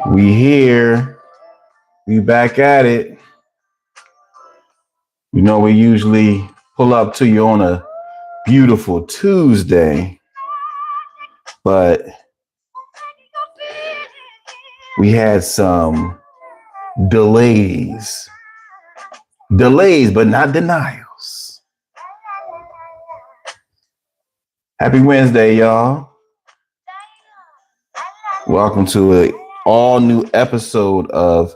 We here. We back at it. You know, we usually pull up to you on a beautiful Tuesday, but we had some delays. Delays, but not denials. Happy Wednesday, y'all. Welcome to an all new episode of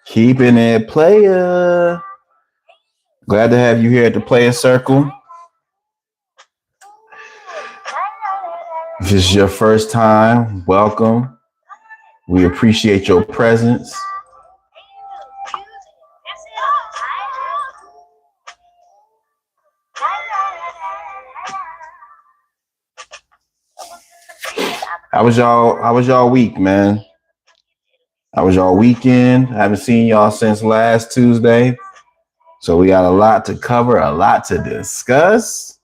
Keepin It Playa. Glad to have you here at the Player Circle. If this is your first time, welcome. We appreciate your presence. How was y'all week, man? How was y'all weekend? I haven't seen y'all since last Tuesday. So we got a lot to cover, a lot to discuss.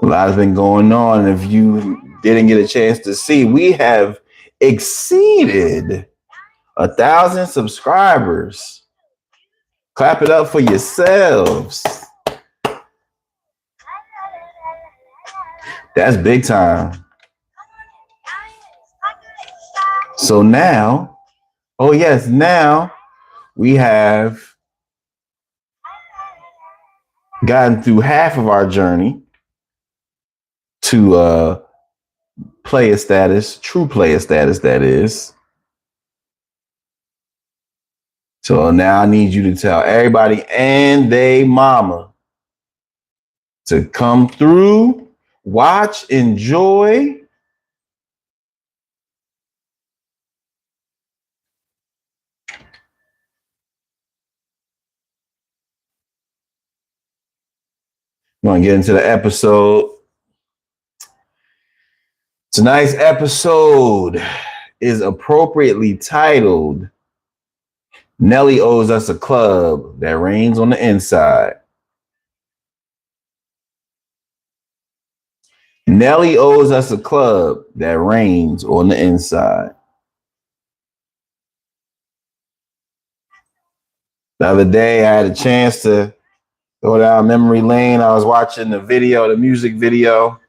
A lot has been going on. If you didn't get a chance to see, we have exceeded 1,000 subscribers. Clap it up for yourselves. That's big time. So now, now we have gotten through half of our journey to player status, true player status, that is. So now I need you to tell everybody and they mama to come through, watch, enjoy. I'm going to get into the episode. Tonight's episode is appropriately titled, Nelly Owes Us a Club That Rains on the Inside. Nelly owes us a club that rains on the inside. The other day, I had a chance to go down memory lane. I was watching the music video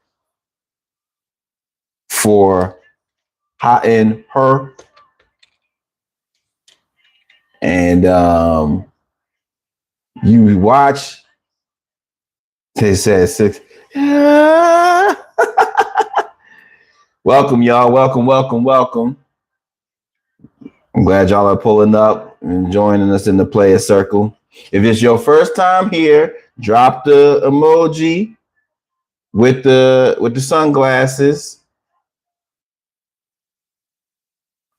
for Hot in Her. And you watch, they said six. Welcome, y'all. Welcome. I'm glad y'all are pulling up and joining us in the player circle. If it's your first time here, drop the emoji with the sunglasses.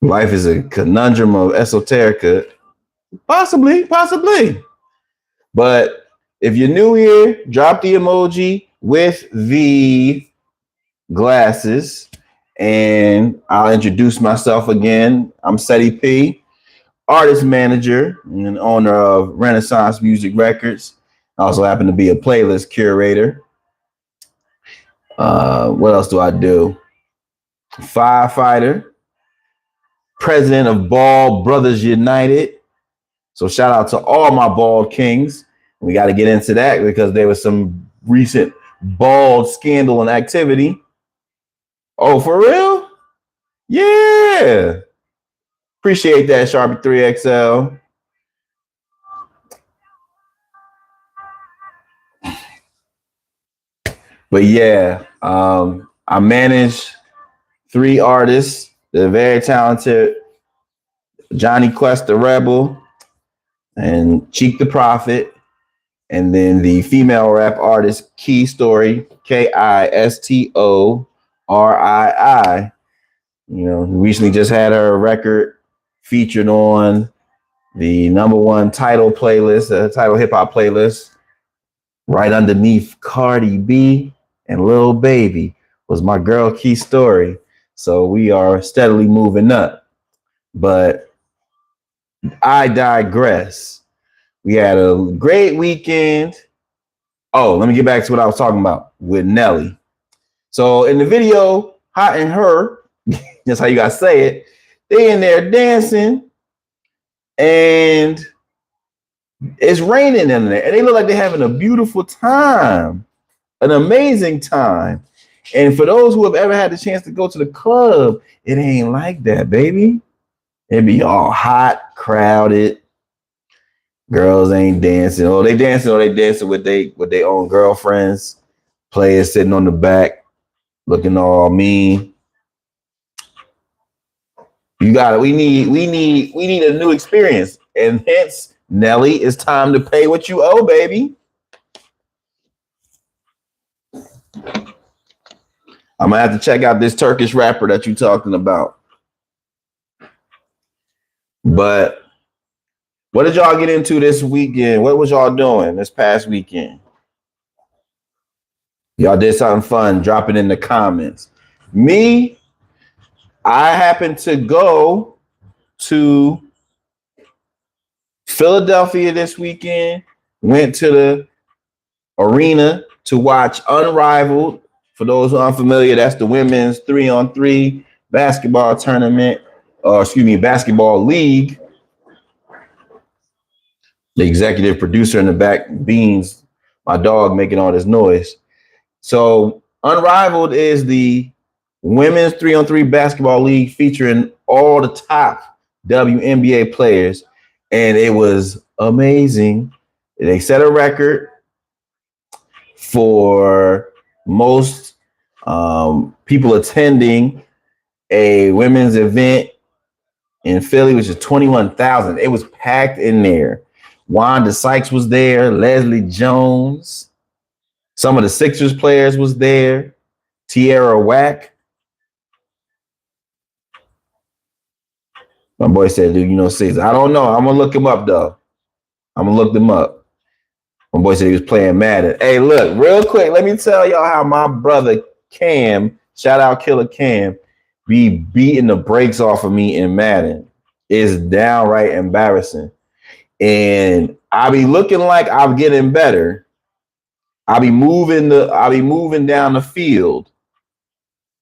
Life is a conundrum of esoterica. Possibly. But if you're new here, drop the emoji with the glasses. And I'll introduce myself again. I'm Ceddy P, artist manager and owner of Renaissance Music Records. I also happen to be a playlist curator. What else do I do? Firefighter, president of Bald Brothers United. So shout out to all my bald kings. We got to get into that because there was some recent bald scandal and activity. Oh, for real? Yeah. Appreciate that, Sharpie 3XL. But yeah, I manage 3 artists. They're very talented. Johnny Quest the Rebel and Cheek the Prophet. And then the female rap artist Key Story, Kistorii. You know, recently just had her record featured on the #1 title playlist, title hip hop playlist, right underneath Cardi B and Lil Baby was my girl Key Story. So we are steadily moving up. But I digress. We had a great weekend. Oh, let me get back to what I was talking about with Nelly. So in the video, Hot and Her, that's how you gotta say it, they in there dancing and it's raining in there. And they look like they're having a beautiful time, an amazing time. And for those who have ever had the chance to go to the club, it ain't like that, baby. It be all hot, crowded. Girls ain't dancing. Oh, they dancing with their own girlfriends. Players sitting on the back, looking all mean. You got it. We need a new experience. And hence, Nelly, it's time to pay what you owe, baby. I'm gonna have to check out this Turkish rapper that you're talking about. But what did y'all get into this weekend? What was y'all doing this past weekend? Y'all did something fun. Drop it in the comments. Me, I happened to go to Philadelphia this weekend. Went to the arena to watch Unrivaled. For those who are unfamiliar, that's the women's 3-on-3 basketball tournament, basketball league. The executive producer in the back, Beans, my dog, making all this noise. So Unrivaled is the women's 3-on-3 basketball league featuring all the top WNBA players. And it was amazing. They set a record for most people attending a women's event in Philly, which is 21,000. It was packed in there. Wanda Sykes was there, Leslie Jones, some of the Sixers players was there, Tierra Whack. My boy said, dude, you know Caesar. I don't know. I'm gonna look him up though. I'm gonna look them up. My boy said he was playing Madden. Hey, look, real quick, let me tell y'all how my brother Cam, shout out Killer Cam, be beating the brakes off of me in Madden. It's downright embarrassing. And I be looking like I'm getting better. I'll be moving down the field,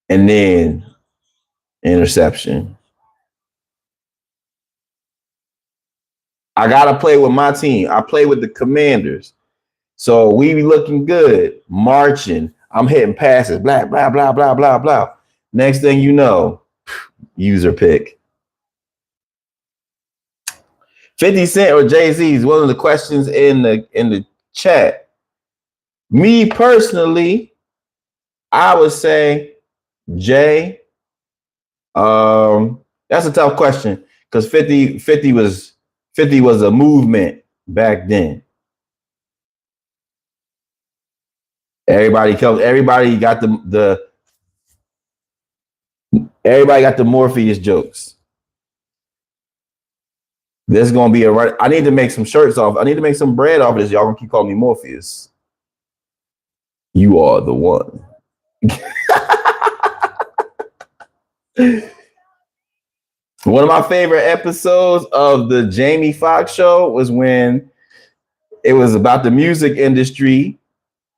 and then interception. I gotta play with my team. I play with the Commanders. So we be looking good, marching. I'm hitting passes, blah, blah, blah, blah, blah, blah. Next thing you know, user pick. 50 Cent or Jay-Z is one of the questions in the chat. Me personally, I would say Jay. That's a tough question because 50 was a movement back then. Everybody got the Morpheus jokes. This is gonna be I need to make some shirts off. I need to make some bread off of this. Y'all gonna keep calling me Morpheus. You are the one. One of my favorite episodes of the Jamie Foxx show was when it was about the music industry,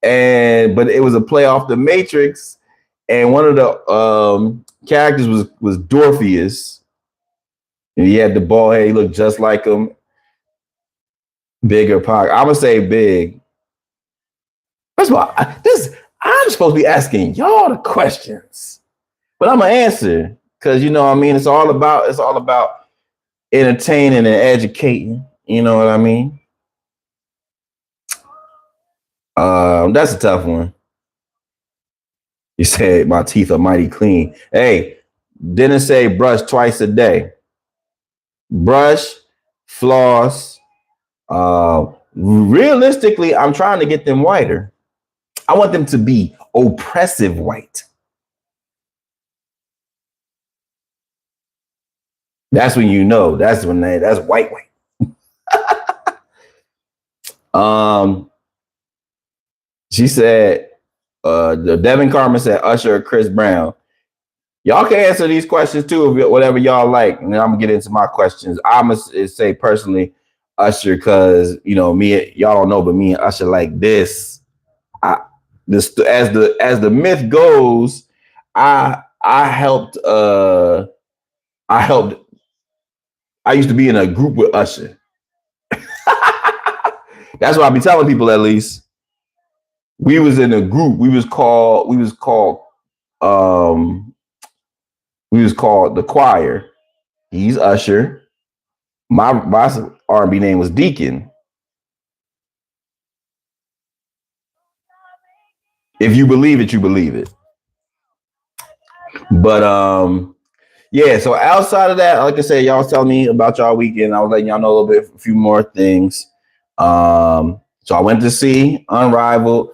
but it was a play off The Matrix, and one of the characters was Dorpheus, and he had the bald head. He looked just like him. Bigger pocket. I'm gonna say big. First of all, I'm supposed to be asking y'all the questions, but I'm gonna answer because you know what I mean. It's all about entertaining and educating. You know what I mean? That's a tough one. You said my teeth are mighty clean. Hey, didn't say brush twice a day. Brush, floss. Realistically, I'm trying to get them whiter. I want them to be oppressive white. That's when you know. That's white. She said, Devin Carmen said Usher or Chris Brown. Y'all can answer these questions too, whatever y'all like. And I'm gonna get into my questions. I'm gonna say personally Usher, because you know me, y'all don't know, but me and Usher like this. this as the myth goes, I helped I helped I used to be in a group with Usher. That's what I be telling people at least. We was in a group. Um we was called the choir. He's Usher. My R&B name was Deacon. If you believe it, you believe it. But yeah, so outside of that, like I said, y'all was telling me about y'all weekend. I was letting y'all know a little bit, a few more things. So I went to see Unrivaled,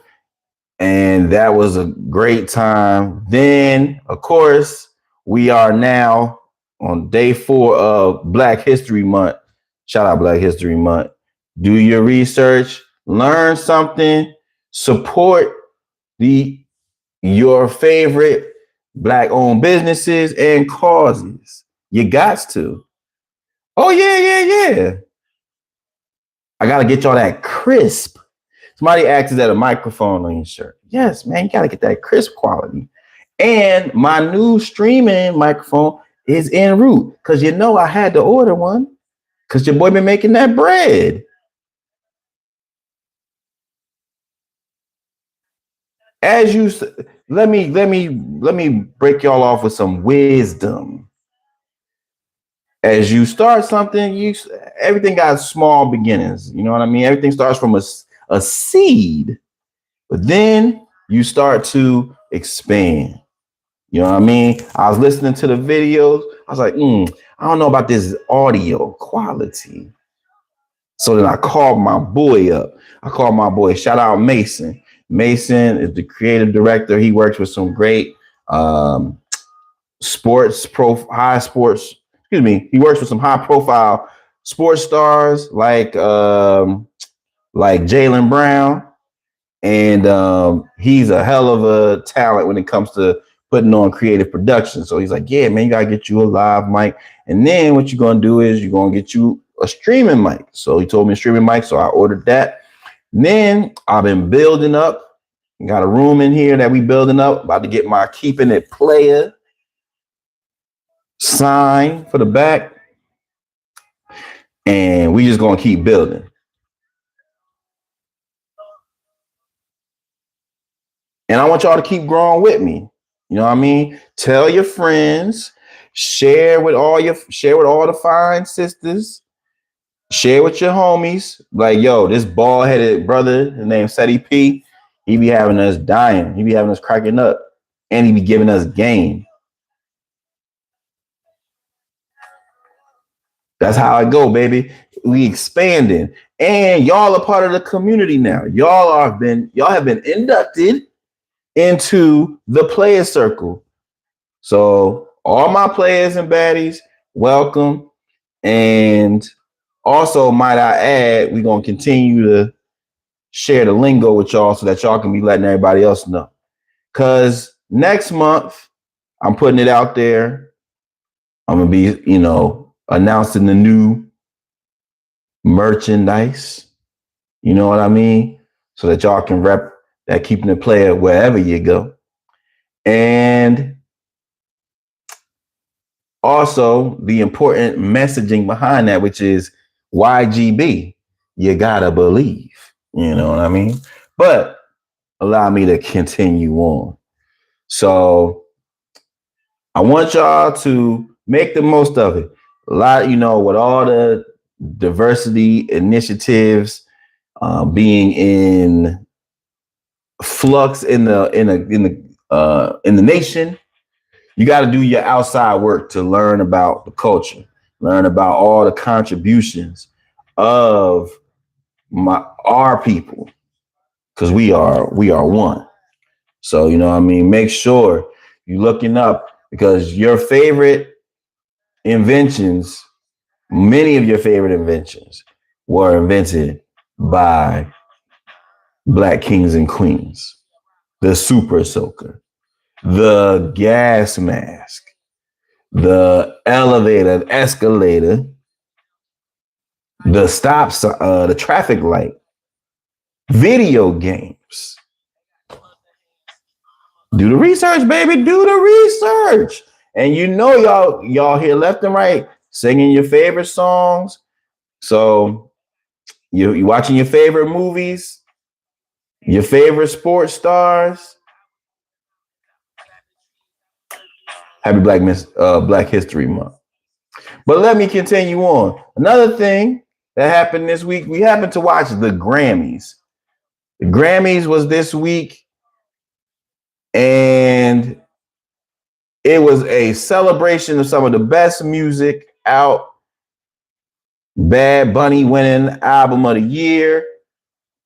and that was a great time. Then, of course, we are now on day 4 of Black History Month. Shout out Black History Month. Do your research, learn something, support your favorite Black-owned businesses and causes. You got to. Oh, yeah. I got to get y'all that crisp. Somebody asked, is that a microphone on your shirt? Yes, man, you got to get that crisp quality. And my new streaming microphone is en route because you know I had to order one because your boy been making that bread. As you let me break y'all off with some wisdom. As you start something, everything got small beginnings. You know what I mean? Everything starts from a seed, but then you start to expand. You know what I mean? I was listening to the videos. I was like, I don't know about this audio quality. So then I called my boy up. I called my boy. Shout out Mason. Mason is the creative director. He works with some great high sports. Excuse me. He works with some high profile sports stars like Jaylen Brown, and he's a hell of a talent when it comes to putting on creative production. So he's like, yeah, man, you gotta get you a live mic, and then what you're gonna do is you're gonna get you a streaming mic. So he told me a streaming mic, so I ordered that. And then I've been building up. Got a room in here that we building up. About to get my Keepin It Playa sign for the back, and we just gonna keep building. And I want y'all to keep growing with me. You know what I mean? Tell your friends, share with all the fine sisters, share with your homies. Like, yo, this bald-headed brother, his name's Ceddy P, he be having us dying. He be having us cracking up. And he be giving us game. That's how I go, baby. We expanding. And y'all are part of the community now. Y'all have been inducted into the player circle. So all my players and baddies, welcome. And also, might I add, we're going to continue to share the lingo with y'all so that y'all can be letting everybody else know. Because next month, I'm putting it out there. I'm going to be, announcing the new merchandise. You know what I mean? So that y'all can rep that Keepin It Playa wherever you go. And also the important messaging behind that, which is YGB. You gotta believe. You know what I mean? But allow me to continue on. So I want y'all to make the most of it. A lot, with all the diversity initiatives being in flux in the nation, you got to do your outside work to learn about the culture, learn about all the contributions of our people, because we are one. So you know what I mean. Make sure you're looking up, because your favorite inventions, many of your favorite inventions, were invented by Black kings and queens. The super soaker, the gas mask, the elevator, the escalator, the the traffic light, video games. Do the research, baby. Do the research. And you know y'all here left and right singing your favorite songs. So you watching your favorite movies, your favorite sports stars. Happy Black History Month. But let me continue on. Another thing that happened this week, we happened to watch the Grammys. The Grammys was this week, and it was a celebration of some of the best music out. Bad Bunny winning Album of the Year,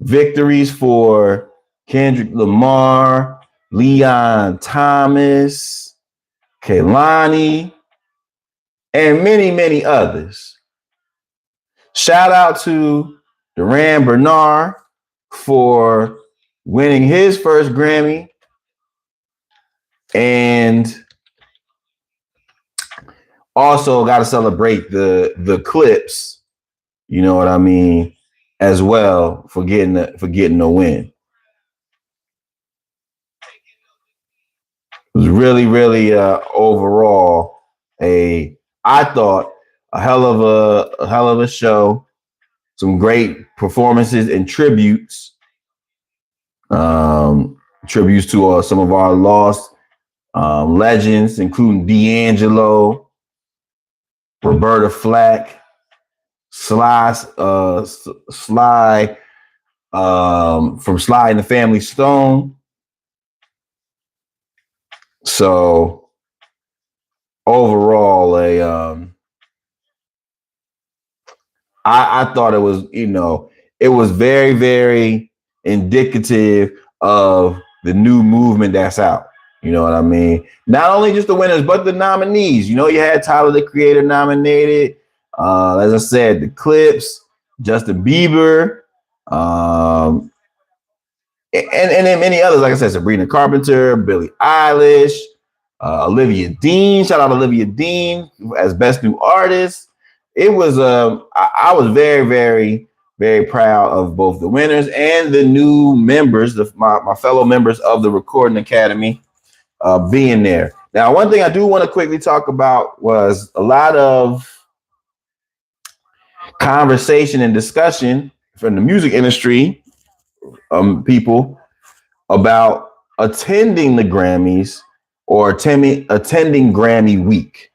victories for Kendrick Lamar, Leon Thomas, Kehlani, and many, many others. Shout out to Duran Bernard for winning his first Grammy, and also got to celebrate the Clips, you know what I mean, as well for getting the win. It was really, really overall I thought a hell of a show. Some great performances and tributes. Tributes to some of our lost legends, including D'Angelo, Roberta Flack, Sly from Sly and the Family Stone. So overall, I thought it was, it was very, very indicative of the new movement that's out. You know what I mean? Not only just the winners, but the nominees. You had Tyler the Creator nominated. As I said, the Clips, Justin Bieber, and then many others. Like I said, Sabrina Carpenter, Billie Eilish, Olivia Dean. Shout out to Olivia Dean as Best New Artist. It was I was very, very, very proud of both the winners and the new members, my fellow members of the Recording Academy, being there. Now, one thing I do want to quickly talk about was a lot of conversation and discussion from the music industry, people, about attending the Grammys or attending Grammy week.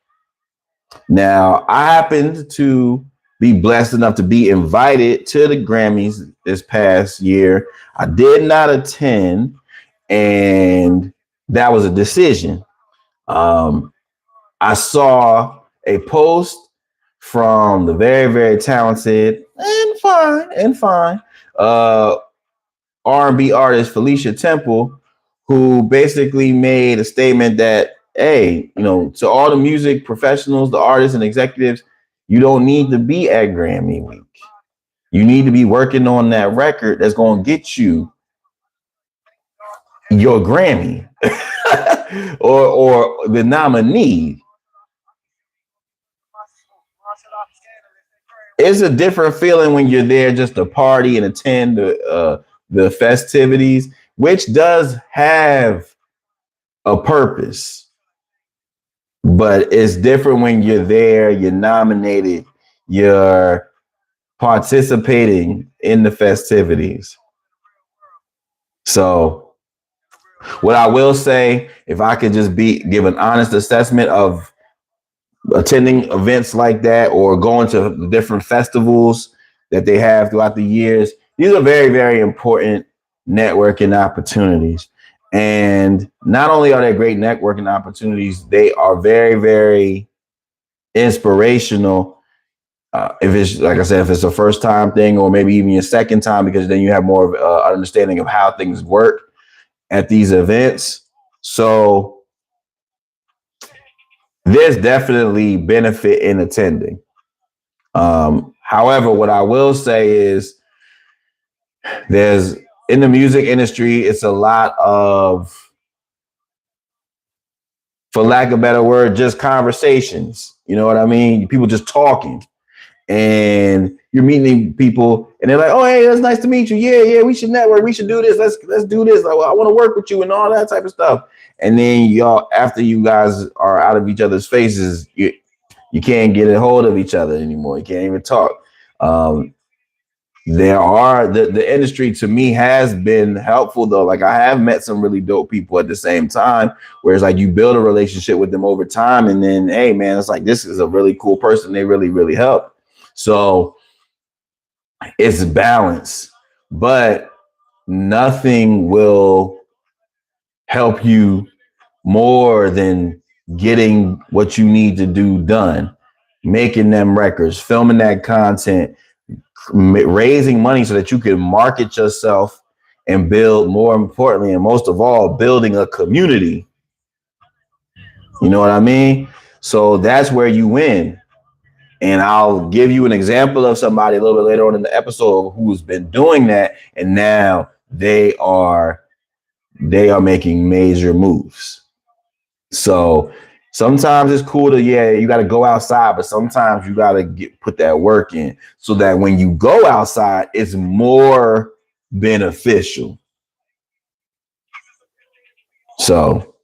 Now, I happened to be blessed enough to be invited to the Grammys this past year. I did not attend, and that was a decision. I saw a post from the very, very talented and fine R&B artist Felicia Temple, who basically made a statement that, hey, to all the music professionals, the artists and executives, you don't need to be at Grammy week. You need to be working on that record that's going to get you your Grammy or the nominee. It's a different feeling when you're there just to party and attend the festivities, which does have a purpose. But it's different when you're there, you're nominated, you're participating in the festivities. So what I will say, if I could just give an honest assessment of attending events like that or going to the different festivals that they have throughout the years, these are very, very important networking opportunities. And not only are they great networking opportunities, they are very, very inspirational. If it's, like I said, if it's a first time thing or maybe even your second time, because then you have more of an understanding of how things work at these events. So there's definitely benefit in attending. However, what I will say is in the music industry, it's a lot of, for lack of a better word, just conversations. You know what I mean? People just talking. and you're meeting people and they're like, oh, hey, that's nice to meet you. Yeah, we should network. We should do this. Let's do this. I want to work with you and all that type of stuff. And then y'all, after you guys are out of each other's faces, you can't get a hold of each other anymore. You can't even talk. There are the industry to me has been helpful though. Like I have met some really dope people at the same time, where it's like you build a relationship with them over time, and then hey man, it's like this is a really cool person. They really help. So it's balance, but nothing will help you more than getting what you need to do done, making them records, filming that content, raising money so that you can market yourself and build, more importantly and most of all, building a community. You know what I mean? So that's where you win. And I'll give you an example of somebody a little bit later on in the episode who's been doing that, and now they are making major moves. So sometimes it's cool to, you got to go outside, but sometimes you got to put that work in so that when you go outside, it's more beneficial. So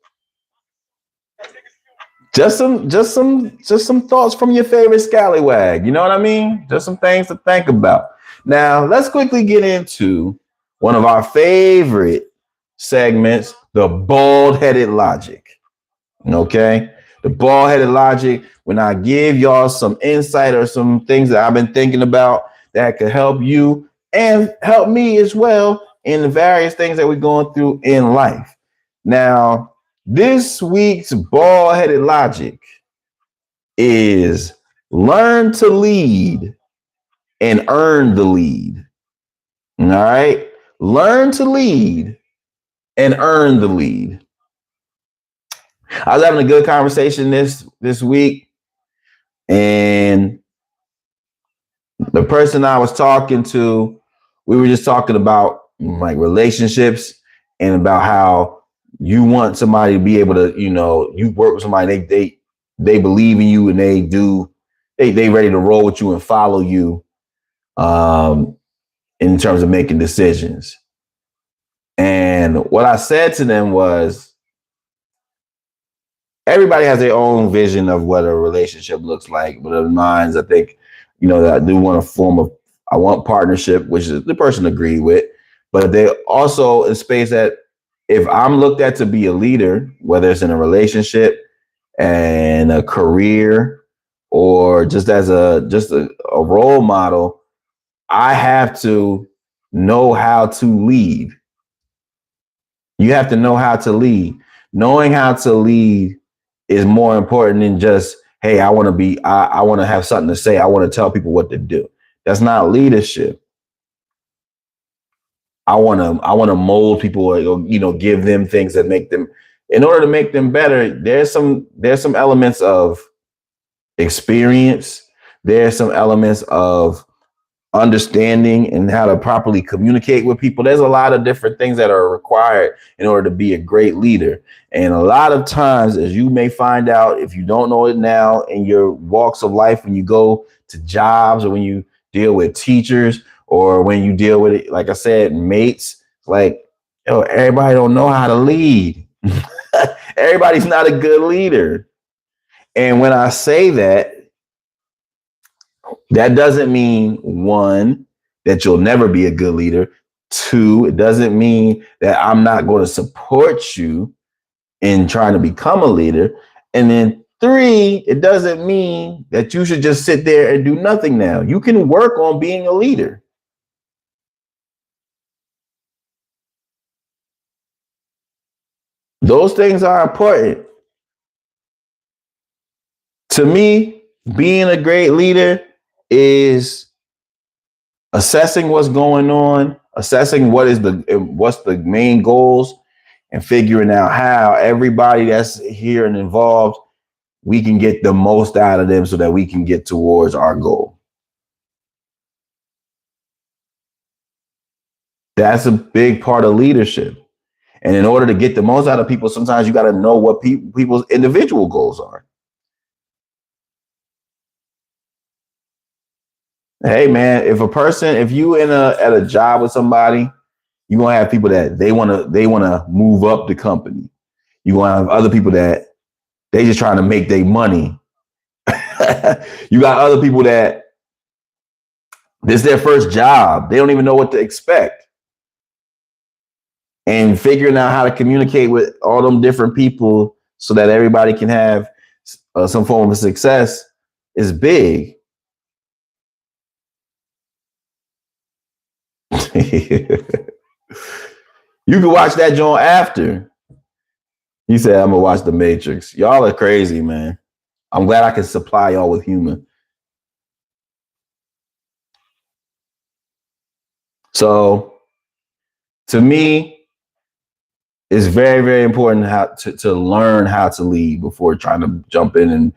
just some thoughts from your favorite scallywag. You know what I mean? Just some things to think about. Now, let's quickly get into one of our favorite segments, the bald-headed logic. Okay? The bald-headed logic, when I give y'all some insight or some things that I've been thinking about that could help you and help me as well in the various things that we're going through in life. Now, this week's bald-headed logic is learn to lead and earn the lead. All right? Learn to lead and earn the lead. I was having a good conversation this week, and the person I was talking to, we were just talking about like relationships and about how you want somebody to be able to, you work with somebody, they believe in you and they ready to roll with you and follow you in terms of making decisions. And what I said to them was, everybody has their own vision of what a relationship looks like. But in mine, I think, that I do want I want partnership, which is the person agreed with. But they also in space that if I'm looked at to be a leader, whether it's in a relationship and a career or just as a role model, I have to know how to lead. You have to know how to lead. Knowing how to lead is more important than just, hey, I want to have something to say. I want to tell people what to do. That's not leadership. I want to mold people, or, give them things that make them, in order to make them better. There's some elements of experience. There's some elements of understanding and how to properly communicate with people. There's a lot of different things that are required in order to be a great leader. And a lot of times, as you may find out, if you don't know it now in your walks of life, when you go to jobs or when you deal with teachers or when you deal with it, like I said, mates, like, everybody don't know how to lead. Everybody's not a good leader. And when I say that, that doesn't mean, one, that you'll never be a good leader. Two, it doesn't mean that I'm not going to support you in trying to become a leader. And then three, it doesn't mean that you should just sit there and do nothing now. You can work on being a leader. Those things are important. To me, being a great leader is assessing what's going on, assessing what's the main goals, and figuring out how everybody that's here and involved, we can get the most out of them so that we can get towards our goal. That's a big part of leadership. And in order to get the most out of people, sometimes you got to know what people's individual goals are. Hey man, if you at a job with somebody, you're gonna have people that they wanna move up the company. You're gonna have other people that they just trying to make their money. You got other people that this is their first job. They don't even know what to expect. And figuring out how to communicate with all them different people so that everybody can have some form of success is big. You can watch that joint after. He said, I'm gonna watch The Matrix. Y'all are crazy, man. I'm glad I can supply y'all with humor. So to me, it's very, very important how to learn how to lead before trying to jump in and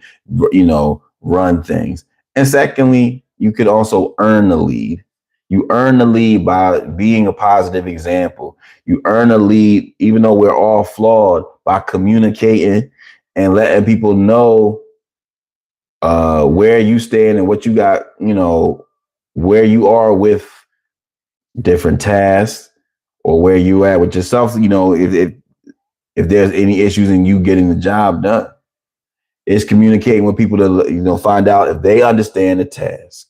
run things. And secondly, you could also earn the lead. You earn the lead by being a positive example. You earn a lead, even though we're all flawed, by communicating and letting people know where you stand and what you got, where you are with different tasks or where you at with yourself. If there's any issues in you getting the job done, it's communicating with people to find out if they understand the task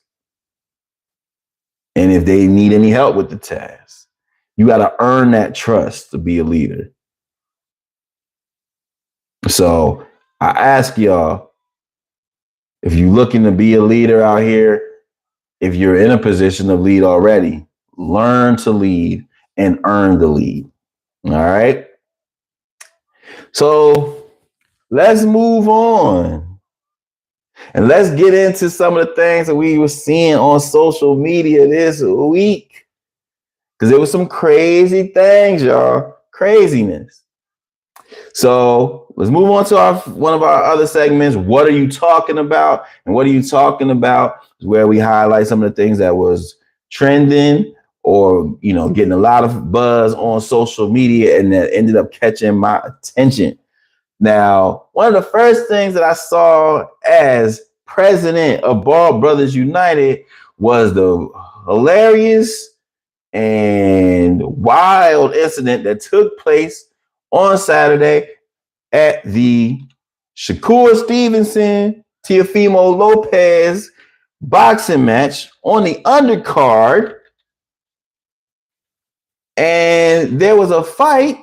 and if they need any help with the task. You got to earn that trust to be a leader. So I ask y'all, if you're looking to be a leader out here, if you're in a position of lead already, learn to lead and earn the lead. All right. So let's move on and let's get into some of the things that we were seeing on social media this week. Because there was some crazy things, y'all. Craziness. So let's move on to one of our other segments. What are you talking about? And what are you talking about is where we highlight some of the things that was trending or getting a lot of buzz on social media and that ended up catching my attention. Now, one of the first things that I saw as president of Ball Brothers United was the hilarious and wild incident that took place on Saturday at the Shakur Stevenson Teofimo Lopez boxing match on the undercard. And there was a fight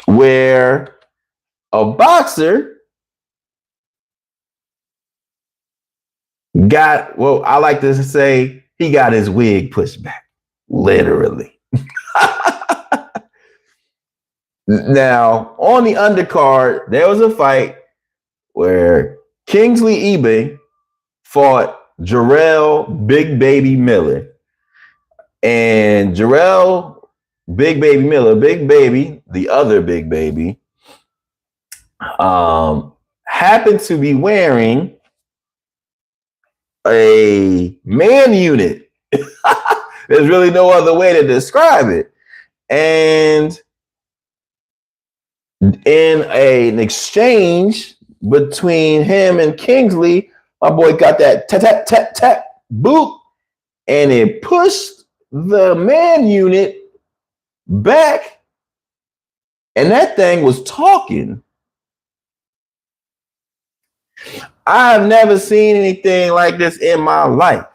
where a boxer got, well, I like to say he got his wig pushed back, literally. Now, on the undercard, there was a fight where Kingsley Eban fought Jarrell Big Baby Miller. And Jarrell Big Baby Miller, Big Baby, the other Big Baby, happened to be wearing a man unit. There's really no other way to describe it. And in an exchange between him and Kingsley, my boy got that tap, tap, tap, tap boot, and it pushed the man unit back, and that thing was talking. I've never seen anything like this in my life.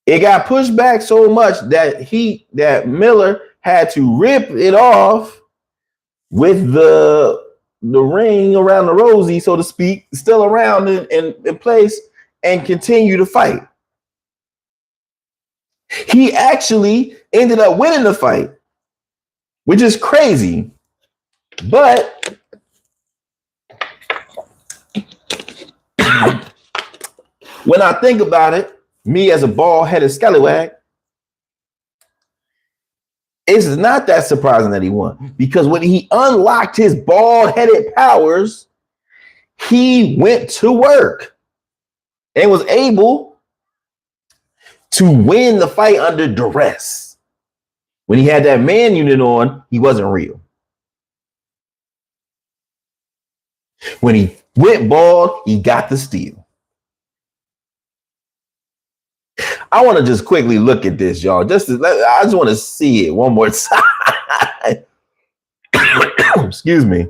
It got pushed back so much that Miller had to rip it off with the ring around the rosy, so to speak, still around in place, and continue to fight. He actually ended up winning the fight, which is crazy. But when I think about it, me as a bald-headed scallywag, it's not that surprising that he won, because when he unlocked his bald-headed powers, he went to work and was able to win the fight under duress. When he had that man unit on, he wasn't real. When he Went bald, he got the steal. I want to just quickly look at this, y'all. I just want to see it one more time. Excuse me.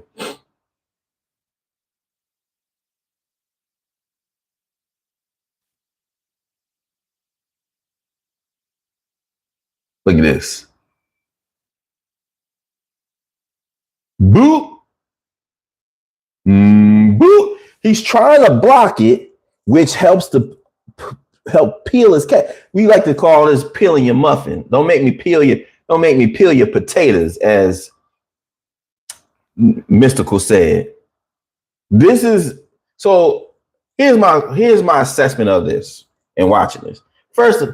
Look at this. Boop. Boop. He's trying to block it, which helps to help peel his cat. We like to call this peeling your muffin. Don't make me peel your potatoes, as Mystical said. This is so here's my assessment of this and watching this. First,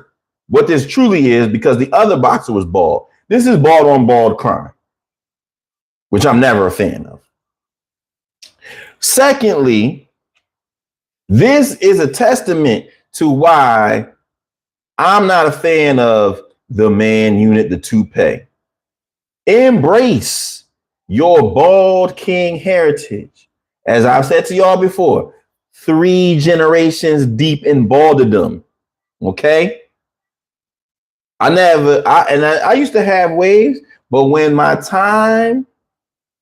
what this truly is, because the other boxer was bald. This is bald on bald crime, which I'm never a fan of. Secondly, this is a testament to why I'm not a fan of the man unit, the toupee. Embrace your bald king heritage. As I've said to y'all before, 3 generations deep in balderdom. Okay? I used to have waves, but when my time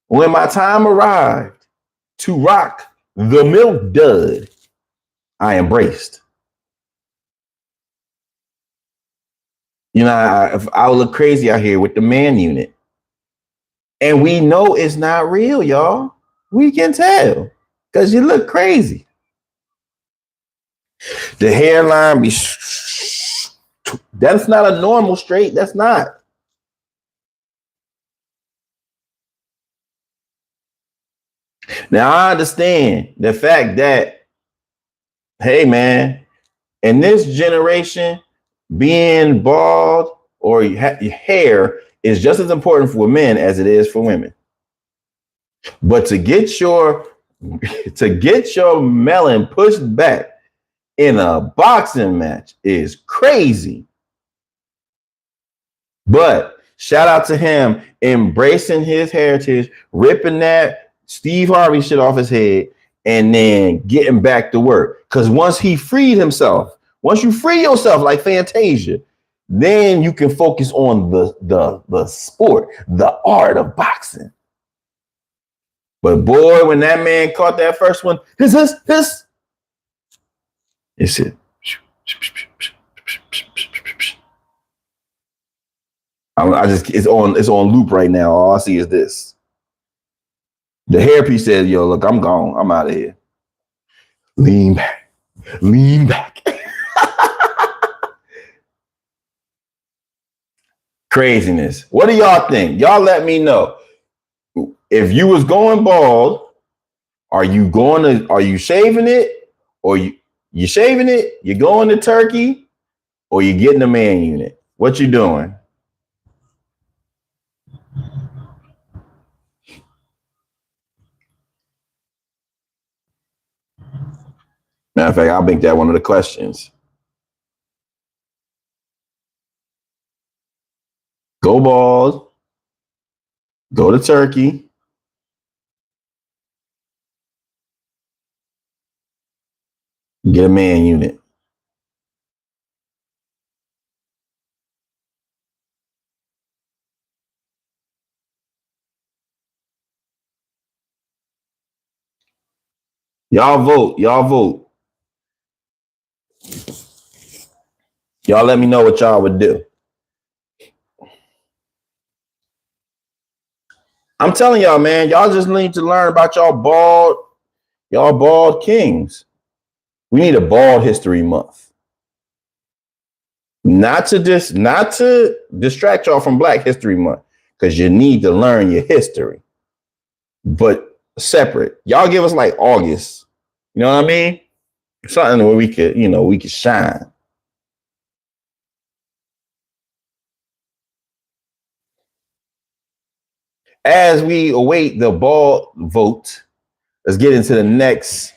arrived to rock the milk dud, I embraced. You know, I would look crazy out here with the man unit. And we know it's not real, y'all. We can tell because you look crazy. The hairline be that's not a normal straight. That's not. Now I understand the fact that, hey man, in this generation, being bald or your hair is just as important for men as it is for women. But to get your melon pushed back in a boxing match is crazy. But shout out to him embracing his heritage, ripping that Steve Harvey shit off his head, and then getting back to work. Because once he freed himself, once you free yourself like Fantasia, then you can focus on the sport, the art of boxing. But boy, when that man caught that first one, it's it. It's on loop right now. All I see is this. The hairpiece says, yo, look, I'm gone. I'm out of here. Lean back. Craziness. What do y'all think? Y'all let me know. If you was going bald, are you shaving it? Or you shaving it? You going to turkey? Or you getting a man unit? What you doing? Matter of fact, I'll make that one of the questions. Go bald. Go to turkey. Get a man unit. Y'all vote. Y'all let me know what y'all would do. I'm telling y'all, man, y'all just need to learn about y'all bald kings. We need a bald history month. Not to distract y'all from Black History Month, because you need to learn your history. But separate. Y'all give us like August. You know what I mean? Something where we could shine. As we await the bald vote, let's get into the next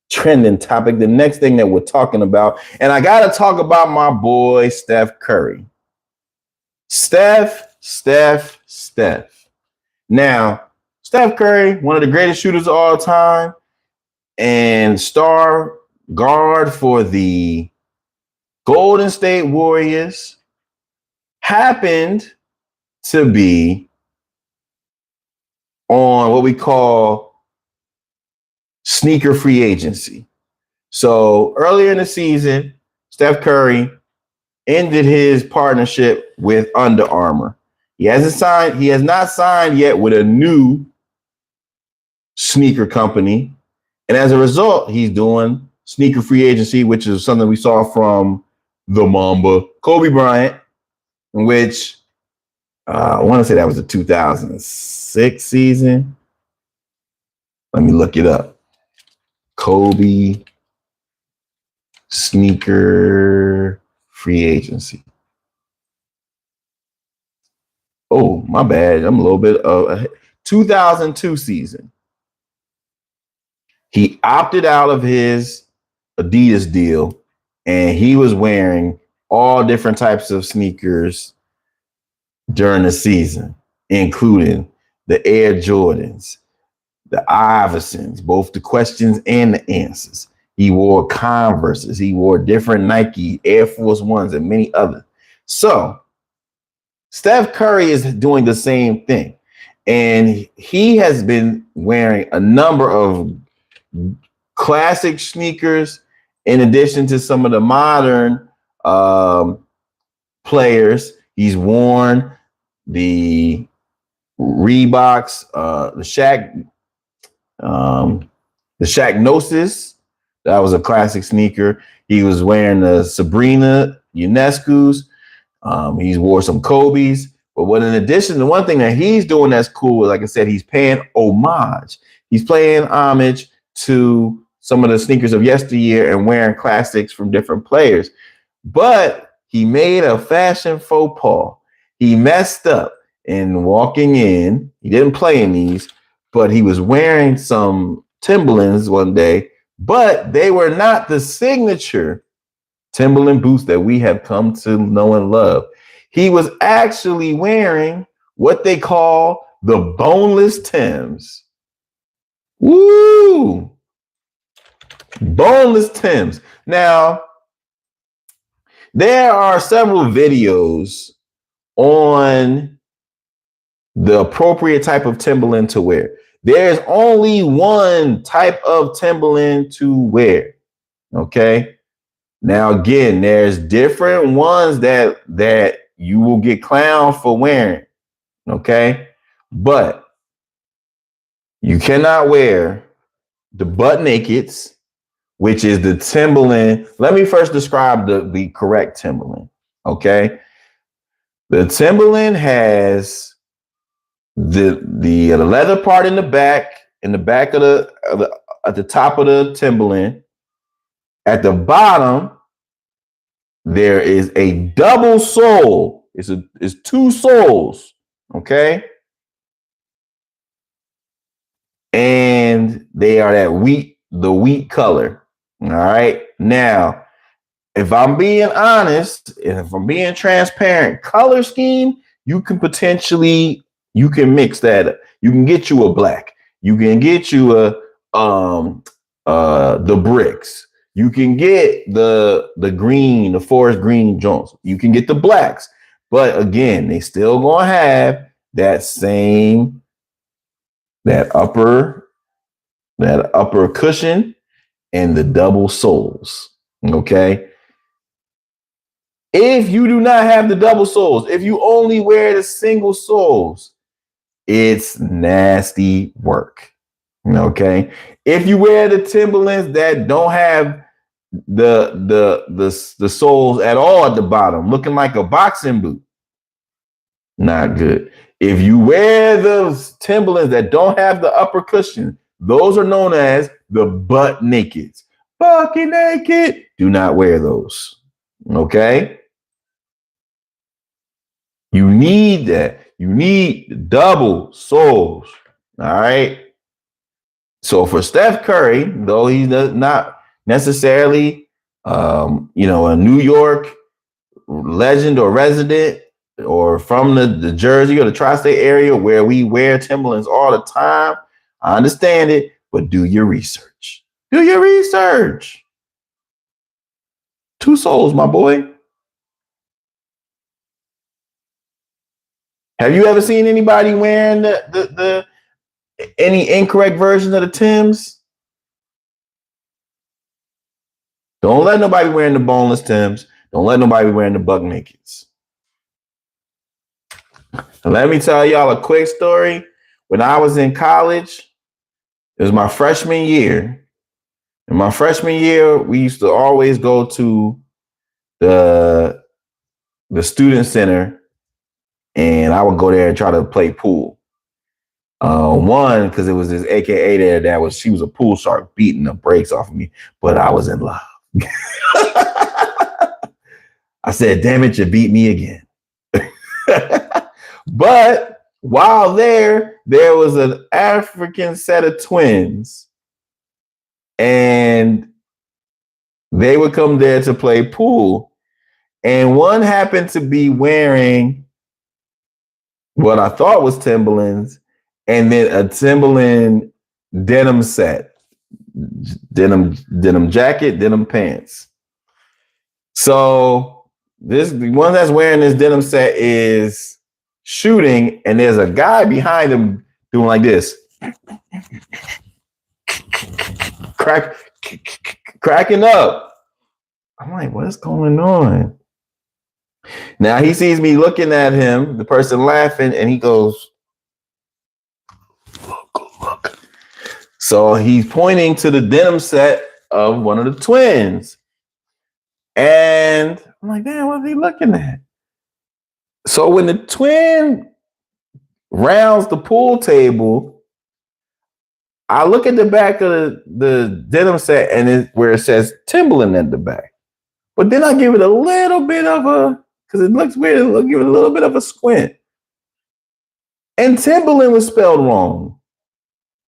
trending topic, the next thing that we're talking about. And I got to talk about my boy, Steph Curry. Steph. Now, Steph Curry, one of the greatest shooters of all time, and star guard for the Golden State Warriors, happened to be on what we call sneaker free agency. So earlier in the season, Steph Curry ended his partnership with Under Armour. He has not signed yet with a new sneaker company. And as a result, he's doing sneaker free agency, which is something we saw from the Mamba, Kobe Bryant, in which I want to say that was the 2006 season. Let me look it up. Kobe sneaker free agency. Oh, my bad. I'm a little bit of 2002 season. He opted out of his Adidas deal, and he was wearing all different types of sneakers during the season, including the Air Jordans, the Iversons, both the questions and the answers. He wore Converses. He wore different Nike, Air Force Ones, and many others. So Steph Curry is doing the same thing. And he has been wearing a number of classic sneakers in addition to some of the modern players. He's worn the Reeboks, the Shaq Gnosis. That was a classic sneaker. He was wearing the Sabrina Ionescu's. He's wore some Kobe's. But what in addition, the one thing that he's doing that's cool, like I said, he's paying homage. He's paying homage to some of the sneakers of yesteryear and wearing classics from different players. But he made a fashion faux pas. He messed up in walking in. He didn't play in these, but he was wearing some Timberlands one day, but they were not the signature Timberland boots that we have come to know and love. He was actually wearing what they call the boneless Timbs. Woo! Boneless Timbs. Now, there are several videos on the appropriate type of Timberland to wear. There's only one type of Timberland to wear. Okay. Now, again, there's different ones that you will get clowned for wearing. Okay. But you cannot wear the butt nakeds, which is the Timberland. Let me first describe the correct Timberland. Okay. The Timberland has the leather part in the back of the at the top of the Timberland. At the bottom, there is a double sole. It's two soles. Okay. And they are the wheat color. All right. Now, if I'm being honest, and if I'm being transparent, color scheme, you can mix that up. You can get you a black. You can get you the bricks. You can get the green, the forest green joints. You can get the blacks. But again, they still gonna have that upper cushion and the double soles. Okay. If you do not have the double soles, if you only wear the single soles, it's nasty work. Okay. If you wear the Timberlands that don't have the soles at all at the bottom, looking like a boxing boot, not good. If you wear those Timberlands that don't have the upper cushion, those are known as the butt nakeds. Bucket naked. Do not wear those. Okay. You need that. You need double soles. All right. So for Steph Curry, though he's not necessarily, a New York legend or resident, or from the Jersey or the tri-state area where we wear Timberlands all the time, I understand it, but do your research. Do your research. Two souls, my boy. Have you ever seen anybody wearing the any incorrect version of the Timbs? Don't let nobody wearing the boneless Timbs. Don't let nobody wearing the buck nakeds. And let me tell y'all a quick story. When I was in college, it was my freshman year. In my freshman year, we used to always go to the student center, and I would go there and try to play pool. One, because it was this AKA there she was a pool shark beating the brakes off of me, but I was in love. I said, damn it, you beat me again. But while there was an African set of twins, and they would come there to play pool. And one happened to be wearing what I thought was Timberlands, and then a Timberland denim set, denim jacket, denim pants. So the one that's wearing this denim set is shooting, and there's a guy behind him doing like this, cracking up. I'm like, what's going on? Now he sees me looking at him, the person laughing, and he goes, look. So he's pointing to the denim set of one of the twins. And I'm like, damn, what's he looking at? So when the twin rounds the pool table, I look at the back of the denim set, and where it says Timberland at the back. But then I give it a little bit of a, because it looks weird, I'll give it a little bit of a squint. And Timberland was spelled wrong.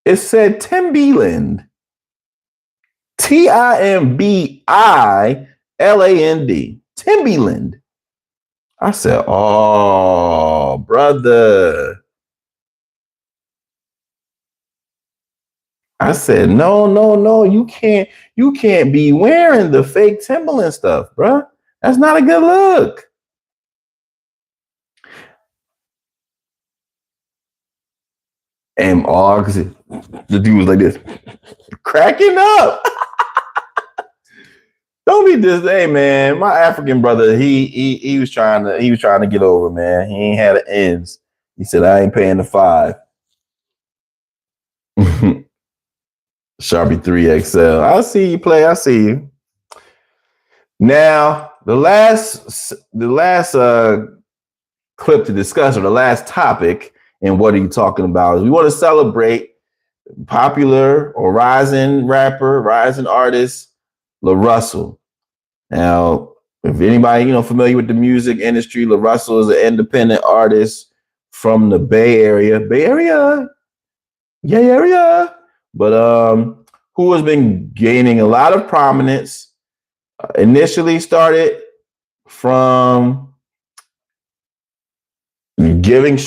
It said Timbiland. Timbiland. Timbiland. I said, oh, brother. I said, no, you can't be wearing the fake Timberland stuff, bro. That's not a good look. And because the dude was like this, cracking up. Don't be this, hey man. My African brother, he was trying to get over, man. He ain't had the ends. He said, I ain't paying the $5. Sharpie 3XL. I see you play. I see you. Now, the last clip to discuss, or the last topic, and what are you talking about, is we want to celebrate popular or rising rapper, rising artist, LaRussell. Now, if anybody familiar with the music industry, LaRussell is an independent artist from the Bay Area. But who has been gaining a lot of prominence. Initially started from giving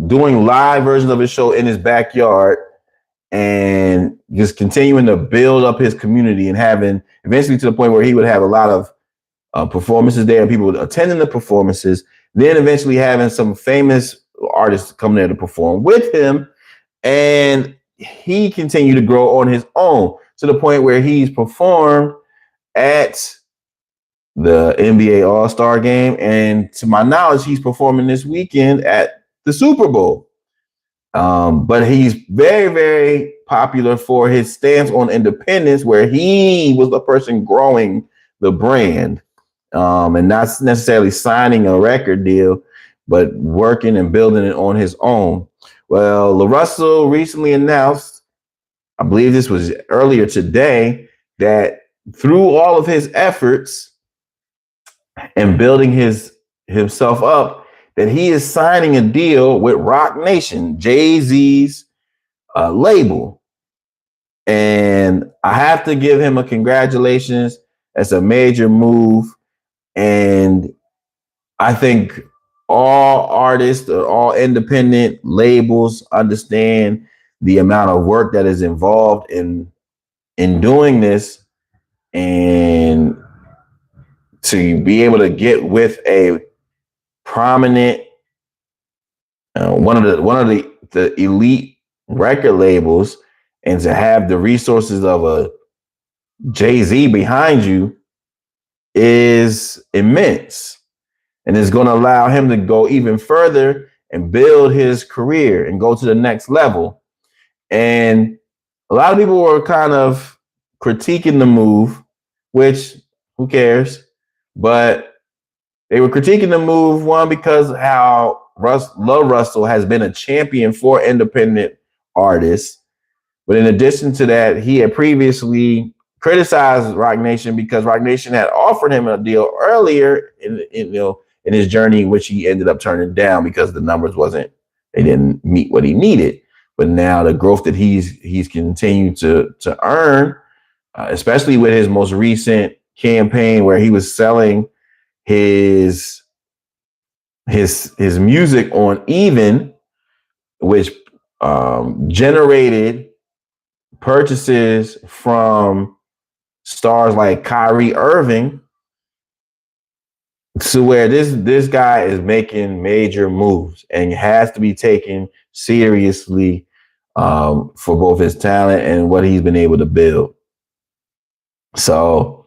doing live versions of his show in his backyard, and just continuing to build up his community, and having eventually to the point where he would have a lot of performances there, and people attending the performances. Then eventually having some famous artists come there to perform with him, and he continued to grow on his own to the point where he's performed at the NBA All-Star game, and to my knowledge, he's performing this weekend at the Super Bowl. But he's very, very popular for his stance on independence, where he was the person growing the brand, and not necessarily signing a record deal, but working and building it on his own. Well, LaRussell recently announced, I believe this was earlier today, that through all of his efforts and building himself up, that he is signing a deal with Roc Nation, Jay-Z's label. And I have to give him a congratulations. That's a major move. And I think all artists or all independent labels understand the amount of work that is involved in doing this, and to be able to get with a prominent one of the elite record labels, and to have the resources of a Jay-Z behind you is immense, and it's going to allow him to go even further and build his career and go to the next level. And a lot of people were kind of critiquing the move, which who cares? But they were critiquing the move, one, because how LaRussell has been a champion for independent artists. But in addition to that, he had previously criticized Roc Nation because Roc Nation had offered him a deal earlier in his journey, which he ended up turning down because the numbers they didn't meet what he needed. But now the growth that he's continued to earn, especially with his most recent campaign where he was selling his music on Even, which generated purchases from stars like Kyrie Irving, to where this guy is making major moves and has to be taken seriously for both his talent and what he's been able to build. So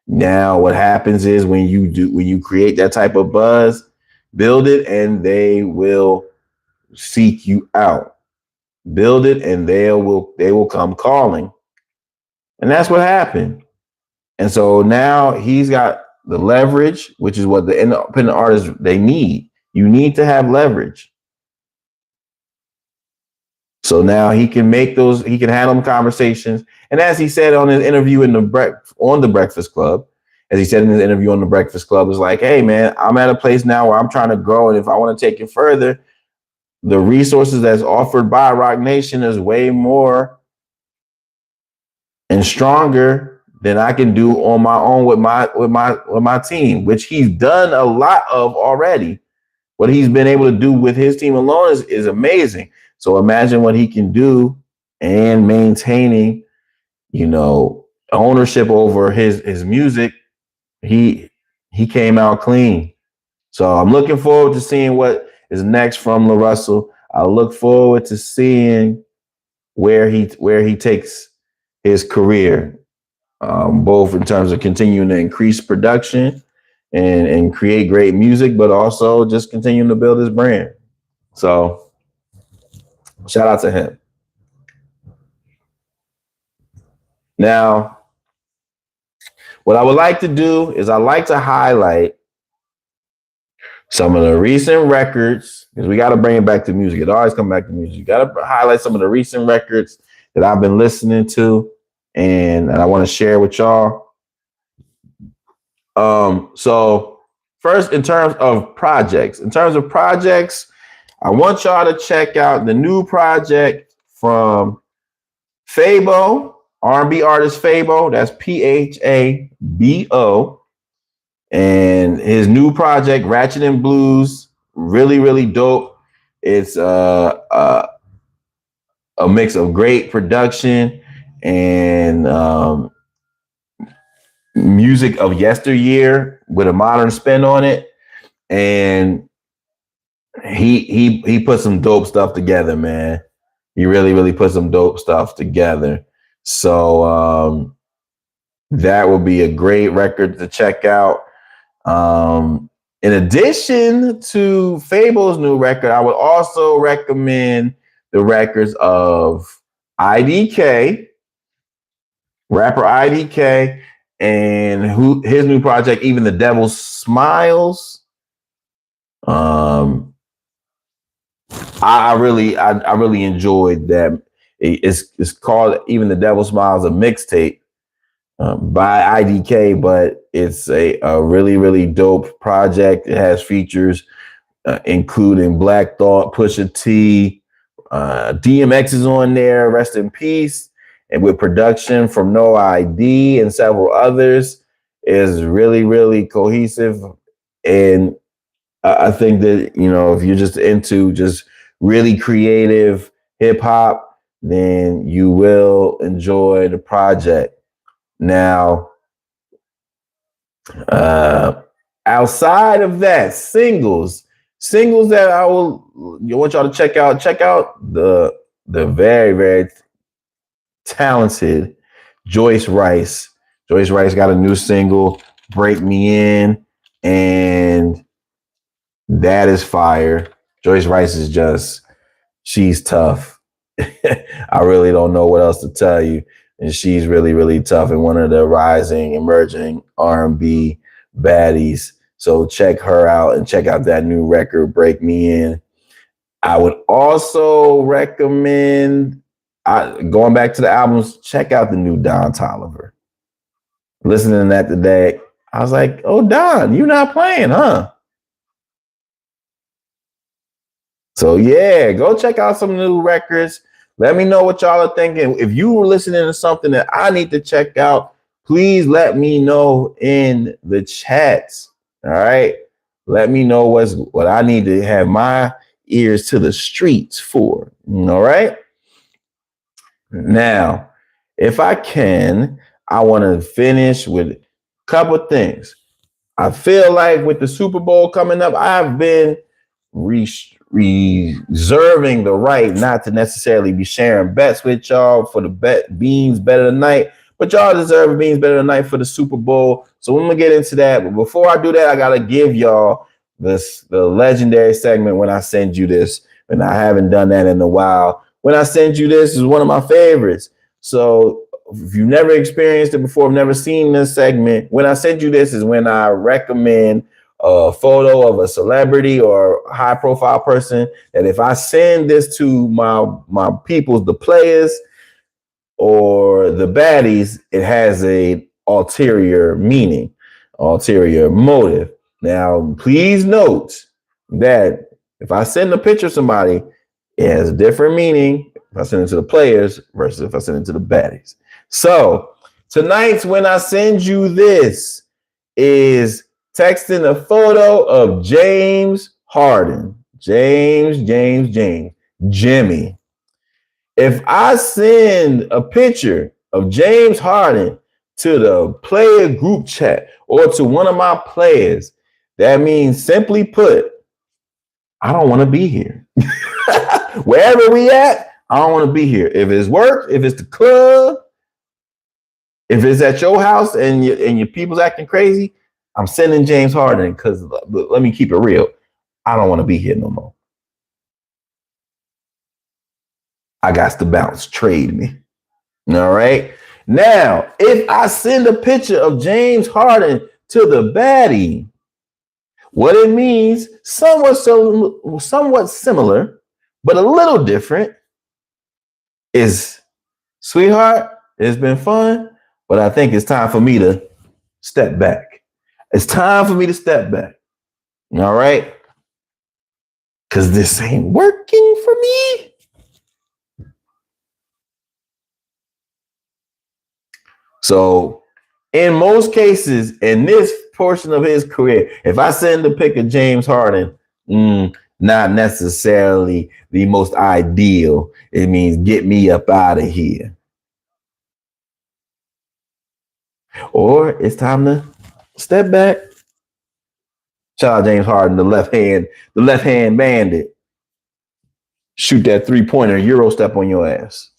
now what happens is when you create that type of buzz, build it and they will seek you out. Build it and they will come calling. And that's what happened. And so now he's got the leverage, which is what the independent artists they need. You need to have leverage. So now he can handle conversations. And as he said on his interview on the Breakfast Club, is like, hey man, I'm at a place now where I'm trying to grow. And if I want to take it further, the resources that's offered by Roc Nation is way more and stronger than I can do on my own with my team, which he's done a lot of already. What he's been able to do with his team alone is amazing. So imagine what he can do and maintaining, ownership over his music. He came out clean. So I'm looking forward to seeing what is next from LaRussell. I look forward to seeing where he takes his career, both in terms of continuing to increase production and create great music, but also just continuing to build his brand. So shout out to him. Now, what I would like to do is I like to highlight some of the recent records, because we got to bring it back to music. It always come back to music. You got to highlight some of the recent records that I've been listening to and I want to share with y'all. So first, in terms of projects, I want y'all to check out the new project from PHABO, R&B artist PHABO. That's PHABO. And his new project, Ratchet and Blues, really, really dope. It's a mix of great production and music of yesteryear with a modern spin on it. And he put some dope stuff together, man. He really, really put some dope stuff together. So that will be a great record to check out. In addition to PHABO's new record, I would also recommend the records of IDK, rapper IDK, and his new project, Even the Devil Smiles. I really enjoyed that. It's called Even the Devil Smiles, a mixtape by IDK, but it's a really, really dope project. It has features including Black Thought, Pusha T, DMX is on there, rest in peace, and with production from No ID and several others. Is really, really cohesive, and I think that, if you're just into just really creative hip hop, then you will enjoy the project. Now, uh, outside of that, singles that you want y'all to check out the very, very talented Joyce Wrice. Joyce Wrice got a new single, Break Me In, and that is fire. Joyce Wrice is she's tough. I really don't know what else to tell you. And she's really, really tough and one of the rising, emerging R&B baddies. So check her out and check out that new record, Break Me In. I would also recommend, going back to the albums, check out the new Don Toliver. Listening to that today, I was like, oh, Don, you not playing, huh? So yeah, go check out some new records. Let me know what y'all are thinking. If you were listening to something that I need to check out, please let me know in the chats. All right. Let me know what I need to have my ears to the streets for. All right. Now, if I can, I want to finish with a couple of things. I feel like with the Super Bowl coming up, I've been reserving the right not to necessarily be sharing bets with y'all for the beans better tonight, but y'all deserve beans better tonight for the Super Bowl. So I'm gonna get into that. But before I do that, I gotta give y'all the legendary segment when I send you this, and I haven't done that in a while. When I send you this is one of my favorites. So if you've never experienced it before, I've never seen this segment. When I send you this is when I recommend a photo of a celebrity or high profile person that if I send this to my peoples, the players or the baddies, it has a ulterior meaning, ulterior motive. Now, please note that if I send a picture of somebody, it has a different meaning if I send it to the players versus if I send it to the baddies. So tonight's when I send you this is texting a photo of James Harden. Jimmy. If I send a picture of James Harden to the player group chat or to one of my players, that means simply put, I don't want to be here. Wherever we at, I don't want to be here. If it's work, if it's the club, if it's at your house and your people's acting crazy, I'm sending James Harden because let me keep it real. I don't want to be here no more. I got to bounce. Trade me. All right. Now, if I send a picture of James Harden to the baddie, what it means, somewhat similar, but a little different, is, sweetheart, it's been fun, but I think it's time for me to step back. It's time for me to step back. All right. Because this ain't working for me. So, in most cases, in this portion of his career, if I send a pic of James Harden, not necessarily the most ideal. It means get me up out of here. Or it's time to step back. Shout out James Harden, the left hand bandit. Shoot that 3-pointer, Euro step on your ass.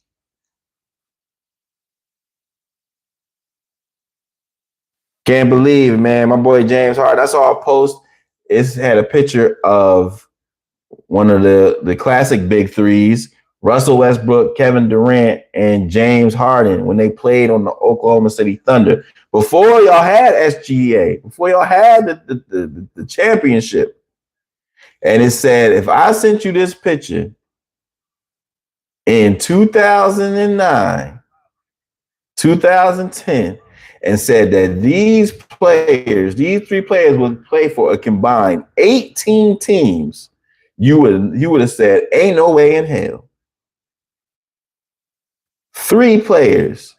Can't believe it, man. My boy James Harden. I saw a post. It's had a picture of one of the classic big threes, Russell Westbrook, Kevin Durant, and James Harden when they played on the Oklahoma City Thunder. Before y'all had SGA, before y'all had the championship. And it said, if I sent you this picture in 2009, 2010, and said that these three players would play for a combined 18 teams, you would have said, ain't no way in hell. Three players,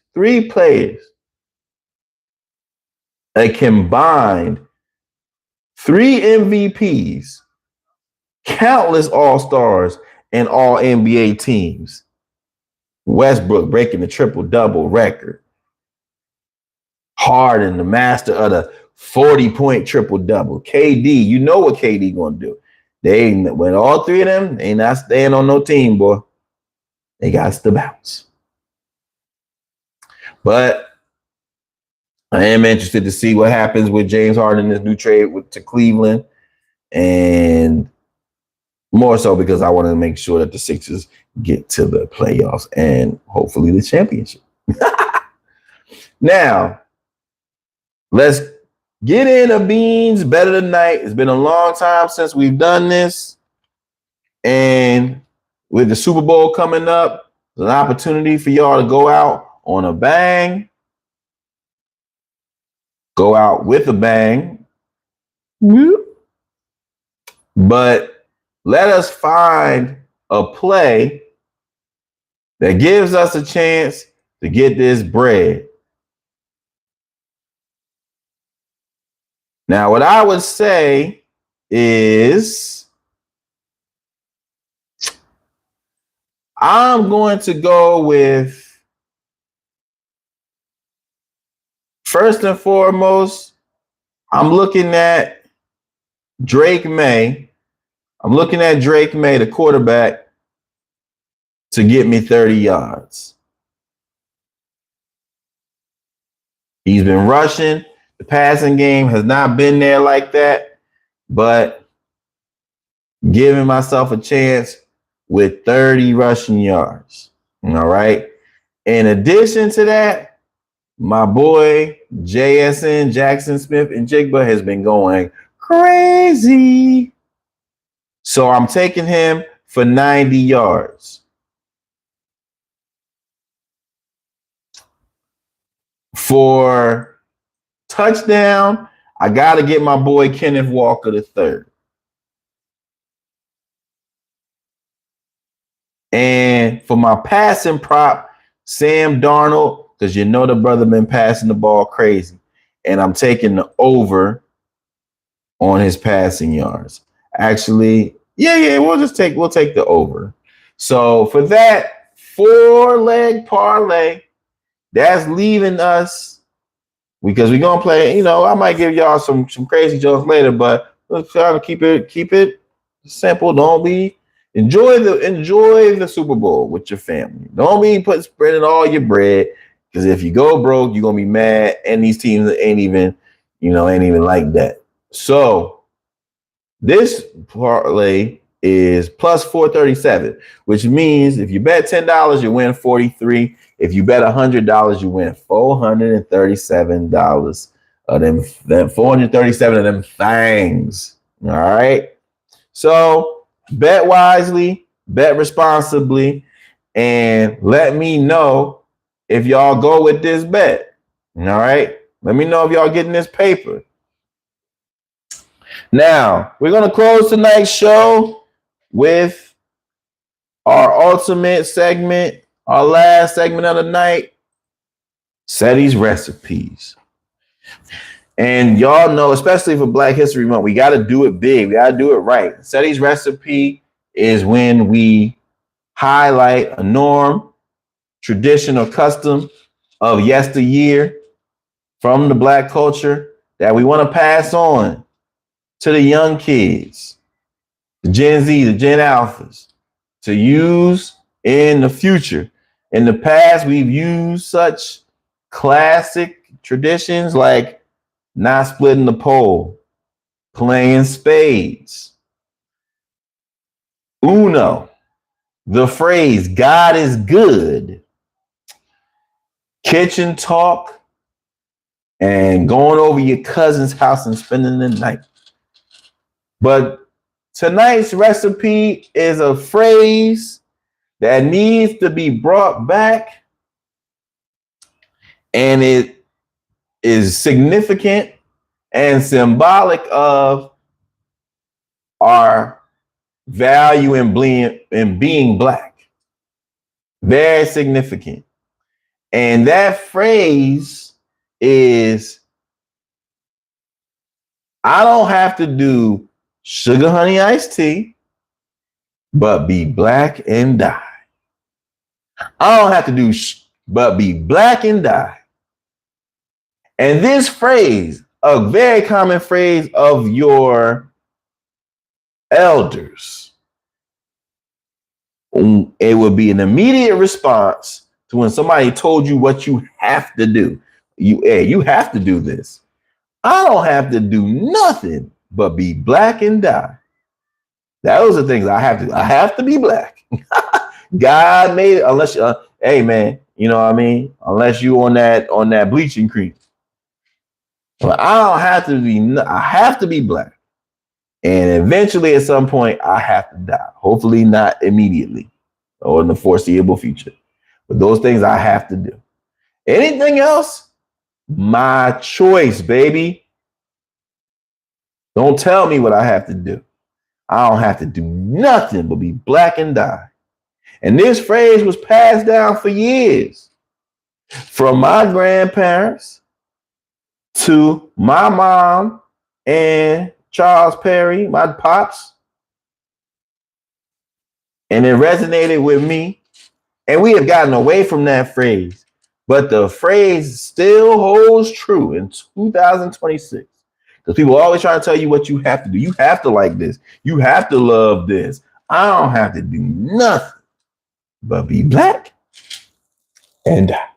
a combined 3 MVPs, countless all-stars, and all NBA teams. Westbrook breaking the triple-double record. Harden, the master of the 40-point triple-double. KD, you know what KD gonna do. When all 3 of them, they not staying on no team, boy. They got to bounce. But I am interested to see what happens with James Harden in this new trade to Cleveland. And more so because I want to make sure that the Sixers get to the playoffs and hopefully the championship. Now, let's get into beans better tonight. It's been a long time since we've done this. And with the Super Bowl coming up, there's an opportunity for y'all to go out on a bang. Go out with a bang. But let us find a play that gives us a chance to get this bread. Now, what I would say is I'm going to go with, first and foremost, I'm looking at Drake May. I'm looking at Drake May, the quarterback, to get me 30 yards. He's been rushing. The passing game has not been there like that, but giving myself a chance with 30 rushing yards. All right. In addition to that, my boy JSN, Jackson Smith and Jigba, has been going crazy. So I'm taking him for 90 yards. For touchdown, I got to get my boy Kenneth Walker III. And for my passing prop, Sam Darnold, because you know the brother been passing the ball crazy. And I'm taking the over on his passing yards. Actually, we'll take the over. So for that 4-leg parlay, that's leaving us, because we're gonna play, I might give y'all some crazy jokes later, but let's try to keep it simple. Don't be enjoy the Super Bowl with your family. Don't be spreading all your bread, because if you go broke, you're gonna be mad, and these teams ain't even like that. So this parlay is plus 437, which means if you bet $10, you win 43. If you bet $100, you win $437 of them 437 of them things. All right. So bet wisely, bet responsibly, and let me know if y'all go with this bet. All right. Let me know if y'all getting this paper. Now, we're going to close tonight's show with our ultimate segment, our last segment of the night, Ceddy's Recipes. And y'all know, especially for Black History Month, we got to do it big. We got to do it right. Ceddy's Recipe is when we highlight a norm, tradition, or custom of yesteryear from the Black culture that we want to pass on to the young kids, the Gen Z, the Gen Alphas, to use in the future. In the past, we've used such classic traditions like not splitting the pole, playing spades, Uno, the phrase God is good, kitchen talk, and going over your cousin's house and spending the night. But tonight's recipe is a phrase that needs to be brought back, and it is significant and symbolic of our value in being Black. Very significant. And that phrase is, I don't have to do sugar honey iced tea, but be black and die. I don't have to do but be black and die. And this phrase, a very common phrase of your elders, it would be an immediate response to when somebody told you what you have to do. You have to do this. I don't have to do nothing but be black and die. Those are things I have to. I have to be black. God made it. Unless, hey man, you know what I mean. Unless you on that bleaching cream. But I don't have to be. I have to be black. And eventually, at some point, I have to die. Hopefully, not immediately or in the foreseeable future. But those things I have to do. Anything else, my choice, baby. Don't tell me what I have to do. I don't have to do nothing but be black and die. And this phrase was passed down for years from my grandparents to my mom and Charles Perry, my pops. And it resonated with me. And we have gotten away from that phrase. But the phrase still holds true in 2026. Because people are always trying to tell you what you have to do. You have to like this. You have to love this. I don't have to do nothing but be black and die.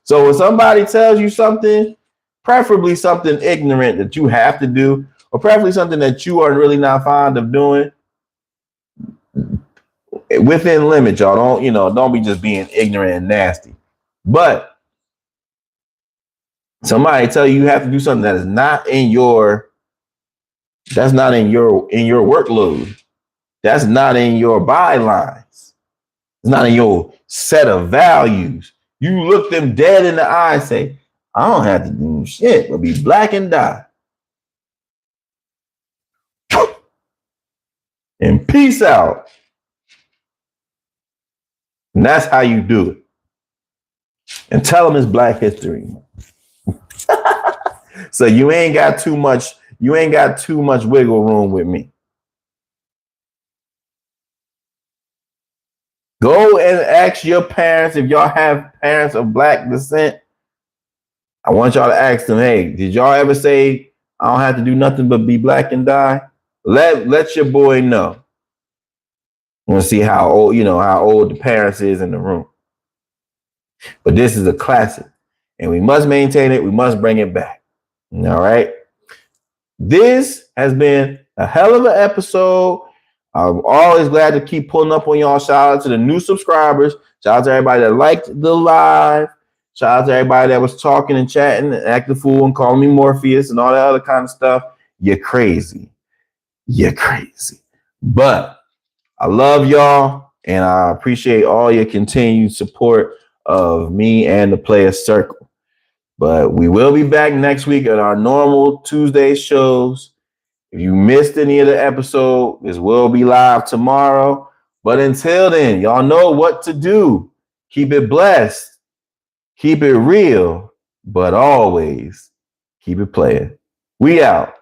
So when somebody tells you something, preferably something ignorant that you have to do, or preferably something that you are really not fond of doing, within limits, y'all. Don't be just being ignorant and nasty. But somebody tell you have to do something that is not in your workload. That's not in your bylines. It's not in your set of values. You look them dead in the eye and say, I don't have to do shit but be black and die. And peace out. And that's how you do it. And tell them it's Black History. So you ain't got too much wiggle room with me. Go and ask your parents, if y'all have parents of black descent. I want y'all to ask them, hey, did y'all ever say I don't have to do nothing but be black and die? Let your boy know. I want to see how old the parents is in the room. But this is a classic. And we must maintain it. We must bring it back. All right. This has been a hell of an episode. I'm always glad to keep pulling up on y'all. Shout out to the new subscribers. Shout out to everybody that liked the live. Shout out to everybody that was talking and chatting and acting fool and calling me Morpheus and all that other kind of stuff. You're crazy. You're crazy. But I love y'all and I appreciate all your continued support of me and the Player Circle. But we will be back next week at our normal Tuesday shows. If you missed any of the episode, this will be live tomorrow. But until then, y'all know what to do. Keep it blessed. Keep it real. But always keep it playing. We out.